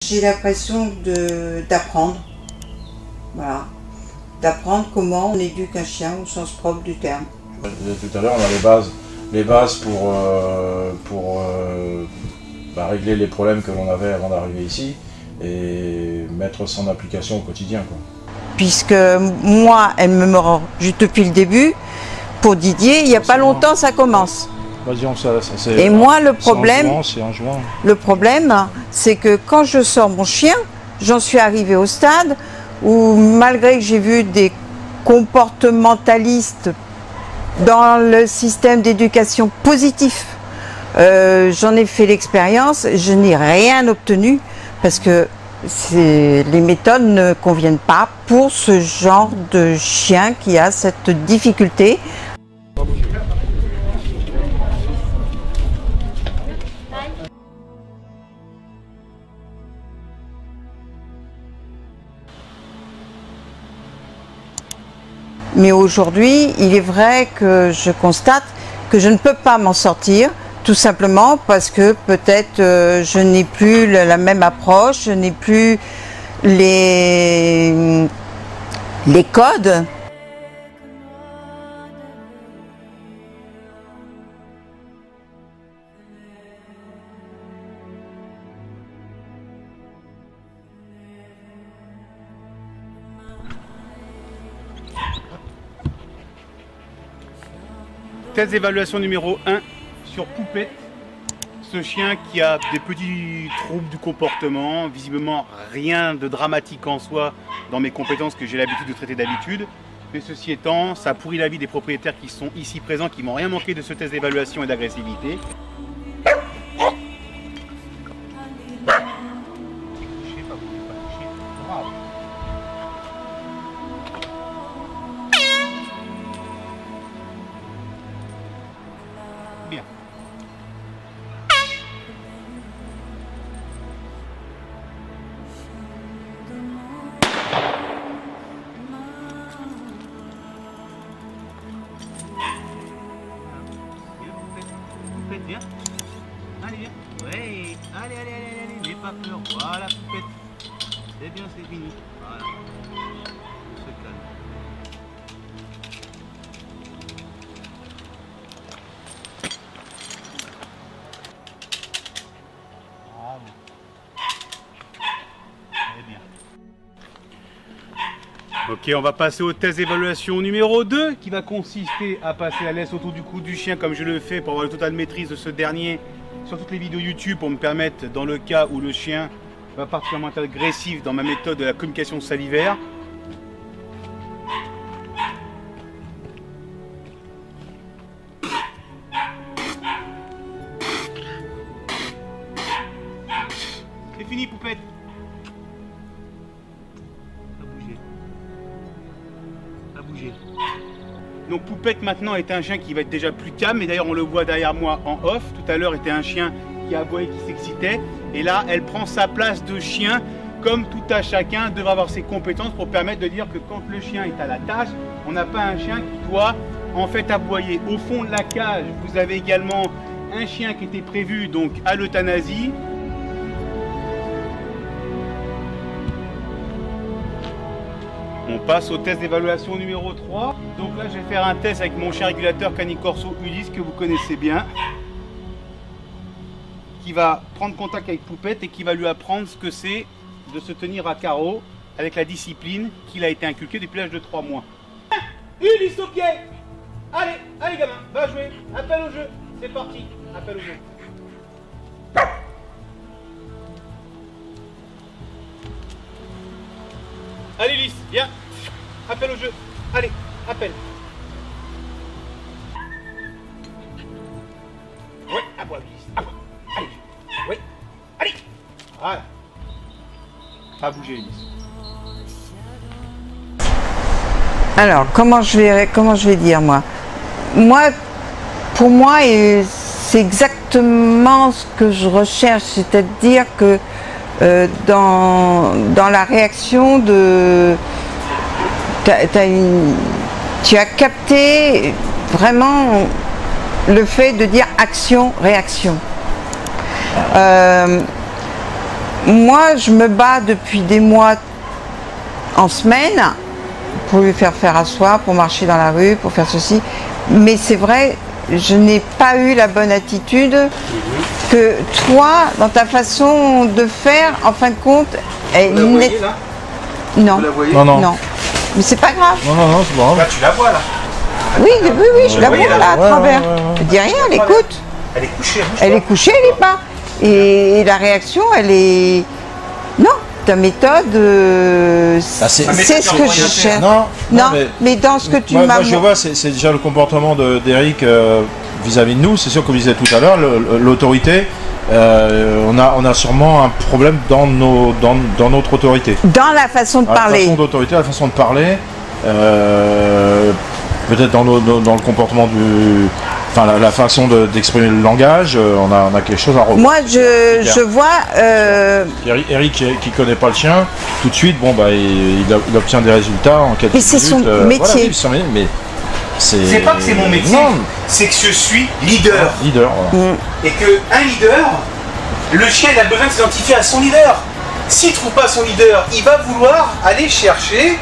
J'ai l'impression d'apprendre, voilà, d'apprendre comment on éduque un chien au sens propre du terme. Tout à l'heure, on a les bases pour régler les problèmes que l'on avait avant d'arriver ici et mettre ça en application au quotidien, quoi. Puisque moi, elle me mord juste depuis le début. Pour Didier, il n'y a pas longtemps, ça commence. Et moi, le problème, c'est que quand je sors mon chien, j'en suis arrivée au stade où, malgré que j'ai vu des comportementalistes dans le système d'éducation positif, j'en ai fait l'expérience, je n'ai rien obtenu parce que les méthodes ne conviennent pas pour ce genre de chien qui a cette difficulté. Mais aujourd'hui, il est vrai que je constate que je ne peux pas m'en sortir, tout simplement parce que peut-être je n'ai plus la même approche, je n'ai plus les codes. Test d'évaluation numéro 1 sur Poupette, ce chien qui a des petits troubles du comportement, visiblement rien de dramatique en soi dans mes compétences que j'ai l'habitude de traiter d'habitude. Mais ceci étant, ça pourrit la vie des propriétaires qui sont ici présents, qui m'ont rien manqué de ce test d'évaluation et d'agressivité. Bien. Poupette, bien. Allez, viens. Ouais. Allez, n'aie pas peur. Voilà, Poupette. C'est bien, c'est fini. Voilà. On se calme. Ok, on va passer au test d'évaluation numéro 2 qui va consister à passer la laisse autour du cou du chien comme je le fais pour avoir le total maîtrise de ce dernier sur toutes les vidéos YouTube pour me permettre, dans le cas où le chien va particulièrement être agressif dans ma méthode de la communication salivaire. C'est fini, Poupette. Bouger. Donc Poupette maintenant est un chien qui va être déjà plus calme, et d'ailleurs on le voit derrière moi en off. Tout à l'heure était un chien qui aboyait, qui s'excitait, et là elle prend sa place de chien. Comme tout à chacun devrait avoir ses compétences pour permettre de dire que quand le chien est à la tâche, on n'a pas un chien qui doit en fait aboyer. Au fond de la cage, vous avez également un chien qui était prévu donc à l'euthanasie. On passe au test d'évaluation numéro 3. Donc là, je vais faire un test avec mon chien régulateur Canicorso Ulysse, que vous connaissez bien, qui va prendre contact avec Poupette et qui va lui apprendre ce que c'est de se tenir à carreau avec la discipline qu'il a été inculquée depuis l'âge de 3 mois. Ulysse au pied. Allez gamin, va jouer. Appel au jeu. C'est parti. Appel au jeu. Allez Ulysse, viens. Appel au jeu. Allez, appel. Ouais, à bois Ulysse. À bois. Allez. Ouais. Allez. Voilà. Pas bouger Ulysse. Alors, comment je vais dire, moi, pour moi, c'est exactement ce que je recherche, c'est-à-dire que dans la réaction tu as capté vraiment le fait de dire action-réaction. moi, je me bats depuis des mois en semaine pour lui faire asseoir, pour marcher dans la rue, pour faire ceci. Mais c'est vrai, je n'ai pas eu la bonne attitude que toi, dans ta façon de faire, en fin de compte, Vous la voyez là? Non. Vous la voyez? Non, non. Non. Mais c'est pas grave. Non, non, non, c'est pas grave. Là, tu la vois là. Oui, je la vois voyez, là? là, à Ouais, travers. ouais, ouais, ouais. Je dis rien, elle écoute. Elle est couchée. bouge Elle pas. est couchée, elle est pas. Et la réaction, elle est... Non, ta méthode, Ah, c'est- c'est ce que je cherche. Non, Non, mais dans ce que tu moi, m'as... moi, je vois, c'est déjà le comportement d'Eric vis-à-vis de nous. C'est sûr, comme je disais tout à l'heure, l'autorité, on a sûrement un problème dans notre autorité. Dans la façon de La parler. façon d'autorité, la façon de parler, peut-être dans le comportement du... Enfin, la façon d'exprimer le langage, on a quelque chose à revoir. Moi, je vois... Eric qui connaît pas le chien, tout de suite, bon bah il obtient des résultats en quelques Mais c'est son minutes. métier. Voilà, oui, c'est son métier, mais C'est pas que c'est mon métier, Non, c'est que je suis leader. leader. Voilà. Et que un leader, le chien il a besoin de s'identifier à son leader. S'il trouve pas son leader, il va vouloir aller chercher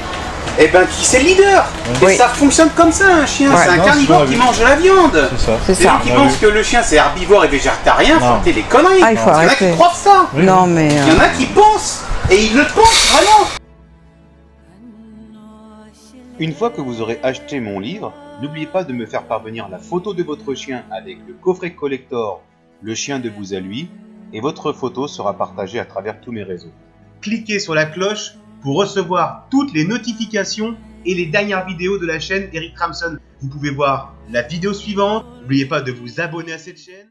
qui c'est le leader. Oui. Et ça fonctionne comme ça un chien, Ouais. c'est un Non, carnivore c'est qui ça, mange de la viande. C'est ça. C'est Les gens ça. qui on a pensent vu. que le chien c'est herbivore et végétarien, Non. c'est des conneries. Ah, il faut y en a arrêter. qui croient ça. Oui. Non, mais... Il y en a qui pensent, et ils le pensent vraiment. Une fois que vous aurez acheté mon livre, n'oubliez pas de me faire parvenir la photo de votre chien avec le coffret collector Le chien de vous à lui, et votre photo sera partagée à travers tous mes réseaux. Cliquez sur la cloche pour recevoir toutes les notifications et les dernières vidéos de la chaîne Eric Ramson. Vous pouvez voir la vidéo suivante. N'oubliez pas de vous abonner à cette chaîne.